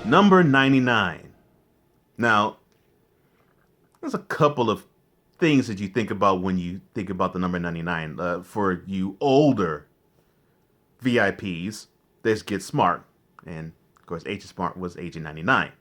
Number 99. Now, there's a couple of things that you think about when you think about the number 99. For you older VIPs, let's get smart. And, of course, Agent Smart was Agent 99.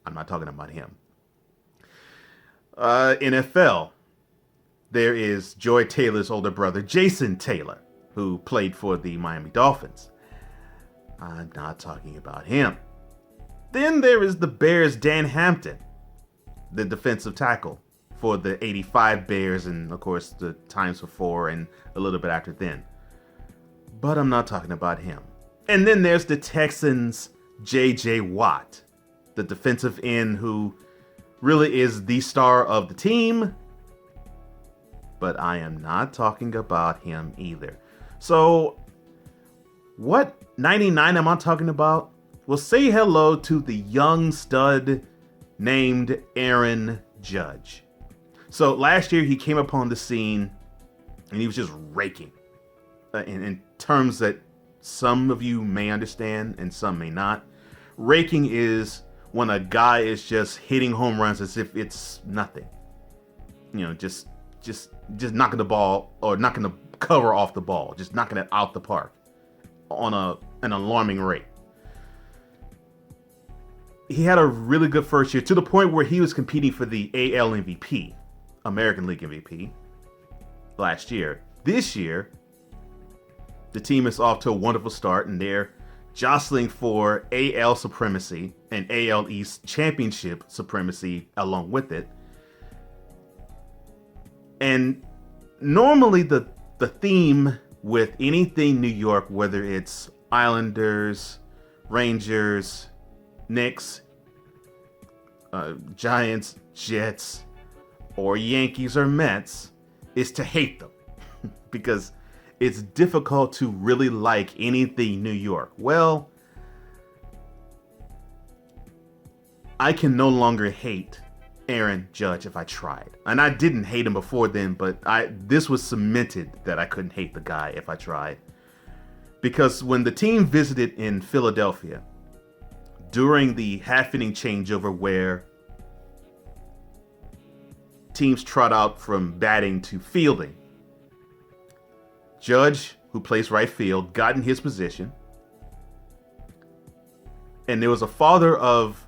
I'm not talking about him. NFL, there is Joy Taylor's older brother, Jason Taylor, who played for the Miami Dolphins. I'm not talking about him. Then there is the Bears' Dan Hampton, the defensive tackle for the 85 Bears and, of course, the times before and a little bit after then. But I'm not talking about him. And then there's the Texans' J.J. Watt, the defensive end who really is the star of the team. But I am not talking about him either. So, what 99 am I talking about? Well, say hello to the young stud named Aaron Judge. So last year he came upon the scene and he was just raking in terms that some of you may understand and some may not. Raking is when a guy is just hitting home runs as if it's nothing. You know, just knocking the ball or knocking the cover off the ball, just knocking it out the park on an alarming rate. He had a really good first year to the point where he was competing for the AL MVP, American League MVP, last year. This year, the team is off to a wonderful start and they're jostling for AL supremacy and AL East championship supremacy along with it. And normally the theme with anything New York, whether it's Islanders, Rangers, Knicks, Giants, Jets, or Yankees or Mets, is to hate them because it's difficult to really like anything New York. Well, I can no longer hate Aaron Judge if I tried. And I didn't hate him before then, but this was cemented that I couldn't hate the guy if I tried. Because when the team visited in Philadelphia, during the half-inning changeover where teams trot out from batting to fielding, Judge, who plays right field, got in his position, and there was a father of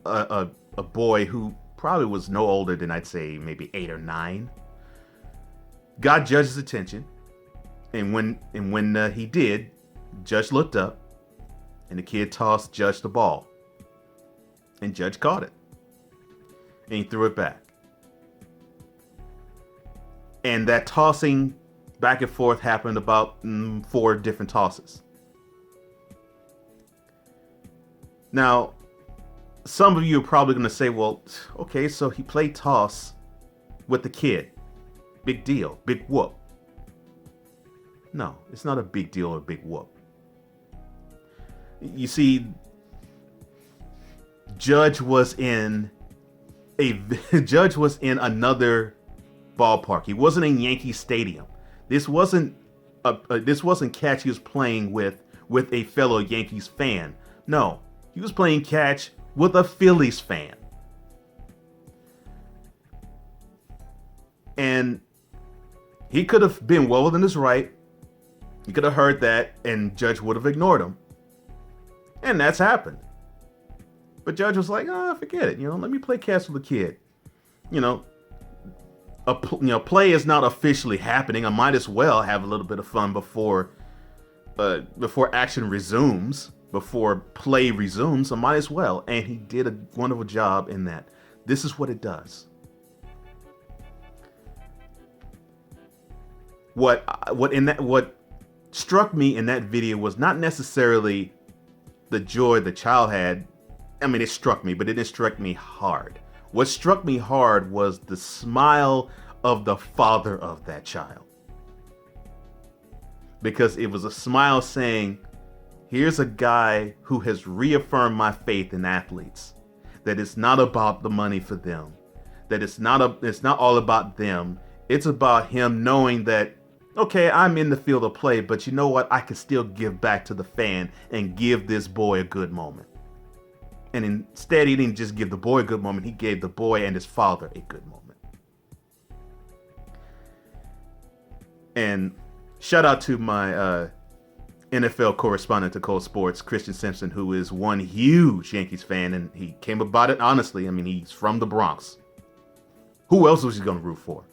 a boy who probably was no older than, I'd say, maybe 8 or 9, got Judge's attention, and when he did, Judge looked up, and the kid tossed Judge the ball. And Judge caught it. And he threw it back. And that tossing back and forth happened about 4 different tosses. Now, some of you are probably going to say, well, okay, so he played toss with the kid. Big deal. Big whoop. No, it's not a big deal or a big whoop. You see, Judge was in another ballpark. He wasn't in Yankee Stadium. This wasn't catch he was playing with a fellow Yankees fan. No, he was playing catch with a Phillies fan. And he could have been well within his right. He could have heard that and Judge would have ignored him. And that's happened. But Judge was like, forget it. Let me play catch with the kid. Play is not officially happening. I might as well have a little bit of fun before action resumes, before play resumes. I might as well. And he did a wonderful job in that. This is what it does. What struck me in that video was not necessarily the joy the child had. I mean, it struck me, but it didn't strike me hard. What struck me hard was the smile of the father of that child. Because it was a smile saying, here's a guy who has reaffirmed my faith in athletes. That it's not about the money for them. That it's not all about them. It's about him knowing that, okay, I'm in the field of play, but you know what? I can still give back to the fan and give this boy a good moment. And instead, he didn't just give the boy a good moment. He gave the boy and his father a good moment. And shout out to my NFL correspondent to Cole Sportz, Christian Simpson, who is one huge Yankees fan. And he came about it honestly. I mean, he's from the Bronx. Who else was he going to root for?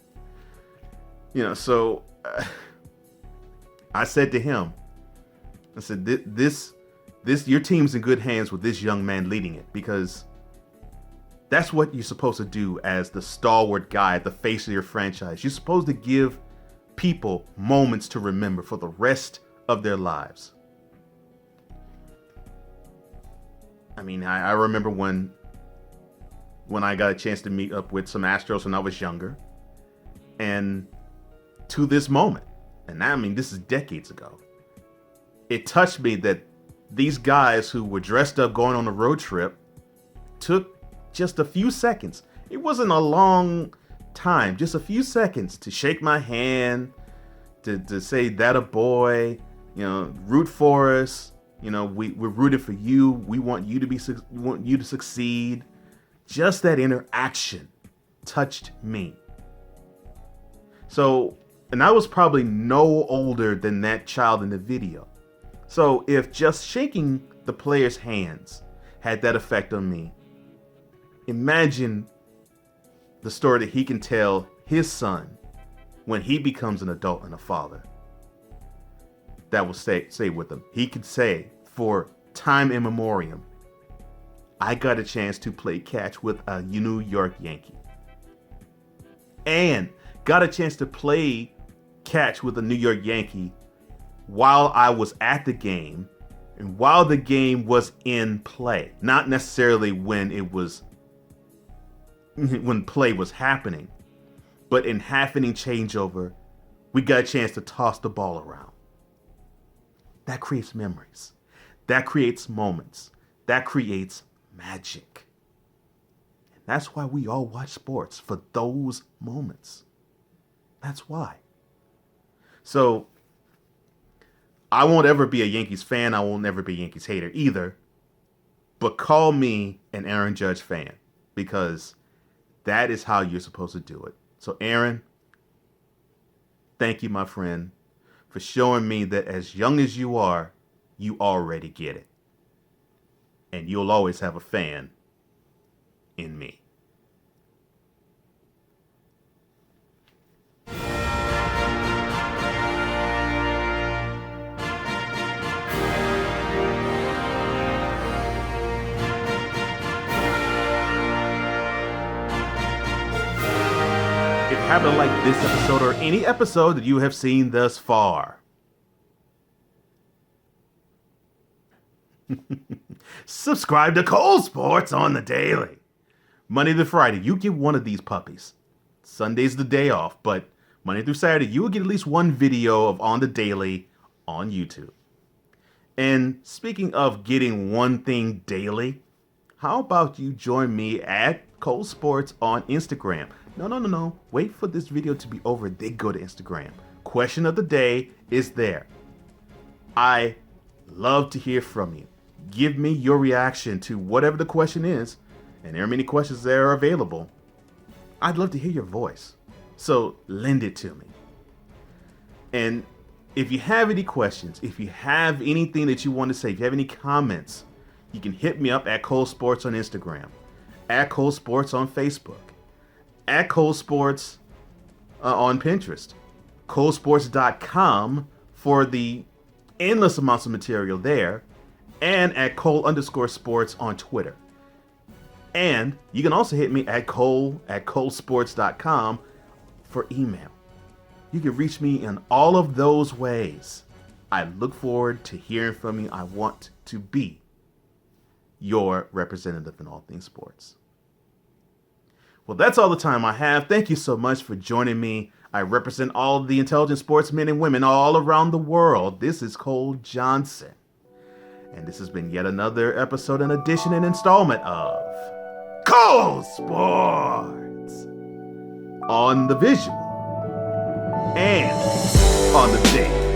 So I said to him, I said, this, your team's in good hands with this young man leading it, because that's what you're supposed to do as the stalwart guy at the face of your franchise. You're supposed to give people moments to remember for the rest of their lives. I mean, I remember when I got a chance to meet up with some Astros when I was younger, and to this moment, and I mean, this is decades ago, it touched me that these guys who were dressed up going on a road trip took just a few seconds. It wasn't a long time, just a few seconds to shake my hand, to say that a boy, root for us. We're rooting for you. We want you to succeed. Just that interaction touched me. So, and I was probably no older than that child in the video. So if just shaking the player's hands had that effect on me, imagine the story that he can tell his son when he becomes an adult and a father. That will stay with him. He could say, for time immemorial, I got a chance to play catch with a New York Yankee. And got a chance to play catch with a New York Yankee while I was at the game and while the game was in play. Not necessarily when play was happening, but in half-inning changeover, we got a chance to toss the ball around. That creates memories. That creates moments. That creates magic. And that's why we all watch sports, for those moments. That's why. So, I won't ever be a Yankees fan. I won't ever be a Yankees hater either. But call me an Aaron Judge fan, because that is how you're supposed to do it. So, Aaron, thank you, my friend, for showing me that as young as you are, you already get it. And you'll always have a fan in me. If you happen to like this episode or any episode that you have seen thus far, subscribe to Cole Sportz on the daily. Monday through Friday, you get one of these puppies. Sunday's the day off, but Monday through Saturday, you will get at least one video of On the Daily on YouTube. And speaking of getting one thing daily, how about you join me at Cole Sportz on Instagram? No. Wait for this video to be over, then go to Instagram. Question of the day is there. I love to hear from you. Give me your reaction to whatever the question is, and there are many questions that are available. I'd love to hear your voice, so lend it to me. And if you have any questions, if you have anything that you want to say, if you have any comments, you can hit me up at Cole Sportz on Instagram, at Cole Sportz on Facebook, at Cole Sportz on Pinterest, ColeSportz.com for the endless amounts of material there, and at Cole_Sportz on Twitter. And you can also hit me at ColeSportz.com for email. You can reach me in all of those ways. I look forward to hearing from you. I want to be your representative in all things sports. Well, that's all the time I have. Thank you so much for joining me. I represent all the intelligent sportsmen and women all around the world. This is Cole Johnson. And this has been yet another episode, an edition, and installment of Cole Sportz on the visual and on the day.